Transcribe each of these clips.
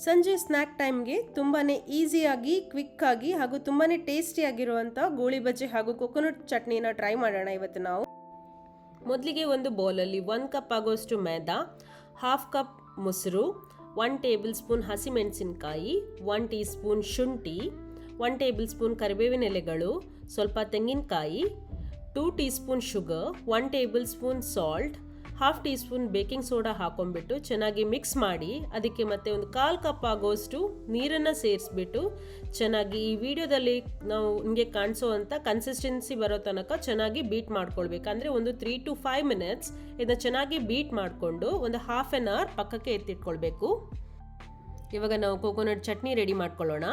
ಸಂಜೆ ಸ್ನ್ಯಾಕ್ ಟೈಮ್ಗೆ ತುಂಬಾ ಈಸಿಯಾಗಿ ಕ್ವಿಕ್ಕಾಗಿ ಹಾಗೂ ತುಂಬಾ ಟೇಸ್ಟಿಯಾಗಿರುವಂಥ ಗೋಳಿ ಬಜ್ಜಿ ಹಾಗೂ ಕೊಕೊನಟ್ ಚಟ್ನಿನ ಟ್ರೈ ಮಾಡೋಣ ಇವತ್ತು ನಾವು. ಮೊದಲಿಗೆ ಒಂದು ಬೌಲಲ್ಲಿ 1 ಕಪ್ ಆಗೋಷ್ಟು ಮೈದಾ, 1/2 ಕಪ್ ಮೊಸರು, 1 ಟೇಬಲ್ ಸ್ಪೂನ್ ಹಸಿಮೆಣಸಿನಕಾಯಿ, 1 ಟೀ ಸ್ಪೂನ್ ಶುಂಠಿ, 1 ಟೇಬಲ್ ಸ್ಪೂನ್ ಕರಿಬೇವಿನ ಎಲೆಗಳು, ಸ್ವಲ್ಪ ತೆಂಗಿನಕಾಯಿ, 2 teaspoon sugar, 1 tablespoon salt, 1/2 teaspoon baking soda ಹಾಕೊಂಡ್ಬಿಟ್ಟು ಚೆನ್ನಾಗಿ ಮಿಕ್ಸ್ ಮಾಡಿ ಅದಕ್ಕೆ ಮತ್ತೆ ಒಂದು 1/4 ಕಪ್ ಆಗೋಷ್ಟು ನೀರನ್ನು ಸೇರಿಸ್ಬಿಟ್ಟು ಚೆನ್ನಾಗಿ ಈ ವಿಡಿಯೋದಲ್ಲಿ ನಾವು ನಿಮಗೆ ಕಾಣಿಸೋ ಅಂಥ ಕನ್ಸಿಸ್ಟೆನ್ಸಿ ಬರೋ ತನಕ ಚೆನ್ನಾಗಿ ಬೀಟ್ ಮಾಡ್ಕೊಳ್ಬೇಕು. ಅಂದರೆ ಒಂದು 3 to 5 minutes ಇದನ್ನು ಚೆನ್ನಾಗಿ ಬೀಟ್ ಮಾಡಿಕೊಂಡು ಒಂದು 1/2 an hour ಪಕ್ಕಕ್ಕೆ ಎತ್ತಿಟ್ಕೊಳ್ಬೇಕು. ಇವಾಗ ನಾವು ಕೊಕೊನಟ್ ಚಟ್ನಿ ರೆಡಿ ಮಾಡ್ಕೊಳ್ಳೋಣ.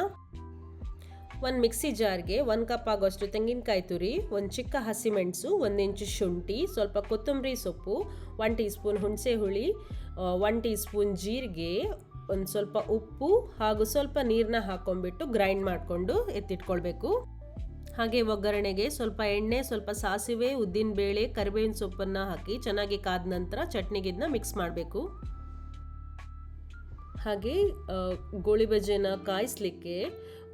ಒಂದು ಮಿಕ್ಸಿ ಜಾರ್ಗೆ 1 ಕಪ್ ಆಗೋಷ್ಟು ತೆಂಗಿನಕಾಯಿ ತುರಿ, ಒಂದು ಚಿಕ್ಕ ಹಸಿಮೆಣಸು, 1 ಇಂಚು ಶುಂಠಿ, ಸ್ವಲ್ಪ ಕೊತ್ತಂಬರಿ ಸೊಪ್ಪು, 1 ಟೀ ಸ್ಪೂನ್ ಹುಣಸೆ ಹುಳಿ, 1 ಟೀ ಸ್ಪೂನ್ ಜೀರಿಗೆ, ಒಂದು ಸ್ವಲ್ಪ ಉಪ್ಪು ಹಾಗೂ ಸ್ವಲ್ಪ ನೀರನ್ನ ಹಾಕೊಂಡ್ಬಿಟ್ಟು ಗ್ರೈಂಡ್ ಮಾಡಿಕೊಂಡು ಎತ್ತಿಟ್ಕೊಳ್ಬೇಕು. ಹಾಗೆ ಒಗ್ಗರಣೆಗೆ ಸ್ವಲ್ಪ ಎಣ್ಣೆ, ಸ್ವಲ್ಪ ಸಾಸಿವೆ, ಉದ್ದಿನಬೇಳೆ, ಕರಿಬೇವಿನ ಸೊಪ್ಪನ್ನು ಹಾಕಿ ಚೆನ್ನಾಗಿ ಕಾದ ನಂತರ ಚಟ್ನಿಗೆ ಇದನ್ನ ಮಿಕ್ಸ್ ಮಾಡಬೇಕು. ಹಾಗೆ ಗೋಳಿ ಬಜ್ಜಿನ ಕಾಯಿಸ್ಲಿಕ್ಕೆ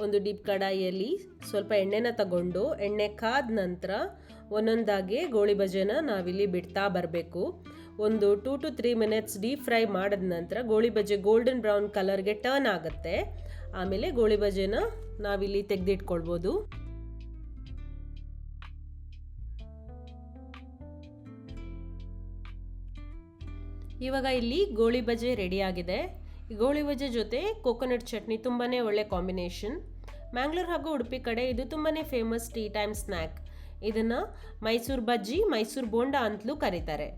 ಒಂದು ಡೀಪ್ ಕಡಾಯಿಯಲ್ಲಿ ಸ್ವಲ್ಪ ಎಣ್ಣೆನ ತಗೊಂಡು ಎಣ್ಣೆ ಕಾದ ನಂತರ ಒಂದೊಂದಾಗಿ ಗೋಳಿ ಬಜ್ಜಿನ ನಾವಿಲ್ಲಿ ಬಿಡ್ತಾ ಬರಬೇಕು. ಒಂದು 2 to 3 minutes ಡೀಪ್ ಫ್ರೈ ಮಾಡಿದ ನಂತರ ಗೋಳಿ ಬಜ್ಜಿ ಗೋಲ್ಡನ್ ಬ್ರೌನ್ ಕಲರ್ಗೆ ಟರ್ನ್ ಆಗುತ್ತೆ. ಆಮೇಲೆ ಗೋಳಿ ಬಜ್ಜಿನ ನಾವಿಲ್ಲಿ ತೆಗೆದಿಟ್ಕೊಳ್ಬೋದು. ಇವಾಗ ಇಲ್ಲಿ ಗೋಳಿ ಬಜ್ಜಿ ರೆಡಿಯಾಗಿದೆ. ಈ ಗೋಳಿ ಬಜ್ಜಿ ಜೊತೆ ಕೊಕೊನಟ್ ಚಟ್ನಿ ತುಂಬಾ ಒಳ್ಳೆ ಕಾಂಬಿನೇಷನ್. ಮ್ಯಾಂಗ್ಳೂರ್ ಹಾಗೂ ಉಡುಪಿ ಕಡೆ ಇದು ತುಂಬಾ ಫೇಮಸ್ ಟೀ ಟೈಮ್ ಸ್ನ್ಯಾಕ್. ಇದನ್ನು ಮೈಸೂರು ಬಜ್ಜಿ, ಮೈಸೂರು ಬೋಂಡ ಅಂತಲೂ ಕರೀತಾರೆ.